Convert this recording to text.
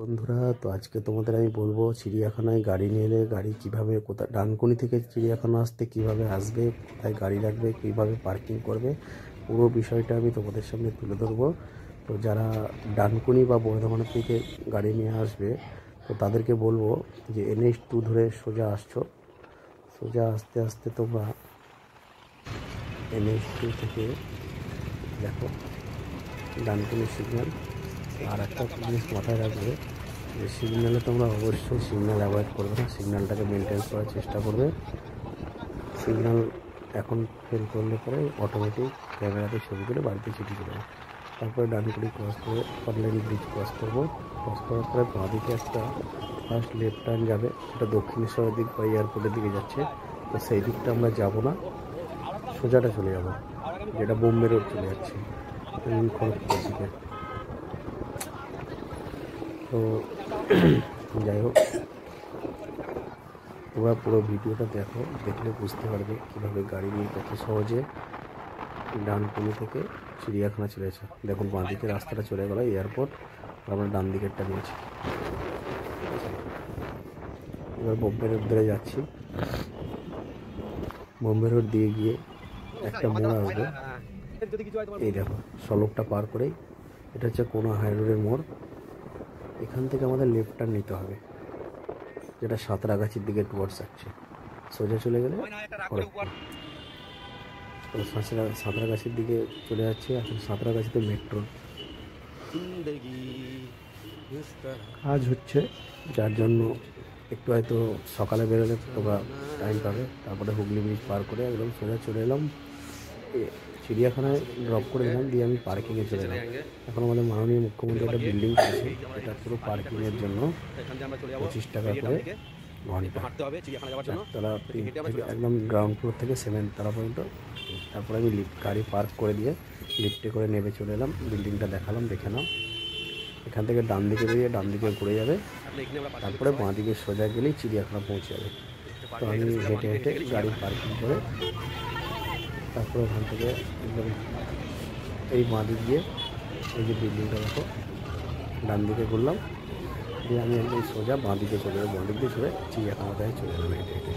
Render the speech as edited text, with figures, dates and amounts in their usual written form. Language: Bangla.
বন্ধুরা, তো আজকে তোমাদের আমি বলবো চিড়িয়াখানায় গাড়ি নিয়ে এলে গাড়ি কীভাবে কোথায় ডানকুনি থেকে চিড়িয়াখানা আসতে কীভাবে আসবে, কোথায় গাড়ি রাখবে, কীভাবে পার্কিং করবে, পুরো বিষয়টা আমি তোমাদের সামনে তুলে ধরবো। তো যারা ডানকুনি বা বর্ধমান থেকে গাড়ি নিয়ে আসবে তো তাদেরকে বলবো যে NH2 ধরে সোজা আসছো। সোজা আস্তে আস্তে তোমরা NH2 থেকে দেখো ডানকুনি সিগন্যাল। আর একটা জিনিস মাথায় রাখবে যে সিগন্যালে তোমরা অবশ্যই সিগন্যাল অ্যাভয়েড করবে না, সিগন্যালটাকে মেনটেন করার চেষ্টা করবে। সিগন্যাল এখন ফেল করলে পরে অটোমেটিক ক্যামেরাতে ছবি করে বাড়িতে চিঠি করে দেবে। তারপরে ডানকুনি ক্রস করে ফরলেন ব্রিজ ক্রস করবো। ক্রস করার পরে বাঁদিকে একটা ফার্স্ট লেফট টার্ন যাবে, সেটা দক্ষিণেশ্বরের দিক বা এয়ারপোর্টের দিকে যাচ্ছে। তো সেই দিকটা আমরা যাব না, সোজাটা চলে যাব, যেটা বোম্বে রোড চলে যাচ্ছে খড়গপুর দিকে। তো যাই হোক, তোমরা পুরো ভিডিওটা দেখো, দেখলে বুঝতে পারবে কীভাবে গাড়ি নিয়ে কত সহজে ডানকুনি থেকে চিড়িয়াখানা চলেছে। দেখুন বাঁ দিকে রাস্তাটা চলে গেল এয়ারপোর্ট, আমরা ডান দিকেরটা নিয়েছি। এবার বোম্বে রোড ধরে যাচ্ছি। বোম্বে রোড দিয়ে গিয়ে একটা মোড় আসবে, এই দেখো সড়কটা পার করেই এটা হচ্ছে কোনা হাই রোডের মোড়। এখান থেকে আমাদের লেফট টার্ন নিতে হবে, যেটা সাঁতরাগাছির দিকে টুয়ার্ডস যাচ্ছে। সোজা চলে গেলে সাঁতরাগাছির দিকে চলে যাচ্ছে। এখন সাঁতরাগাছিতে মেট্রোর কাজ হচ্ছে, যার জন্য একটু হয়তো সকালে বেরোলে তোমরা টাইম পাবে। তারপরে হুগলি ব্রিজ পার করে একদম সোজা চলে এলাম চিড়িয়াখানায়, ড্রপ করে দিলাম, দিয়ে আমি পার্কিংয়ে চলে এলাম। এখন আমাদের মাননীয় মুখ্যমন্ত্রী একটা বিল্ডিং করেছে, এটা পুরো পার্কিংয়ের জন্য 25 টাকা করে ঘন্টা। চারতলা থেকে একদম গ্রাউন্ড ফ্লোর থেকে 7th তলা পর্যন্ত। তারপরে আমি গাড়ি পার্ক করে দিয়ে লিফটে করে নেমে চলে এলাম। বিল্ডিংটা দেখালাম, দেখে নাও। এখান থেকে ডান দিকে বেরিয়ে ডান দিকে ঘুরে যাবে, তারপরে বাঁ দিকে সোজা গেলেই চিড়িয়াখানা পৌঁছে যাবে। তো আমি হেঁটে হেঁটে গাড়ি পার্কিং করে তারপরে ওখান থেকে একদম এই বাঁ দিক দিয়ে এই যে বিল্ডিংটা দেখো, ডান দিকে ঘুরলাম, দিয়ে আমি একদম সোজা বাঁ দিকে চলে যাবো। বাঁ দিক দিয়ে চলে চিড়িয়াখানাটায় চলে যাবো হেঁটে হেঁটে।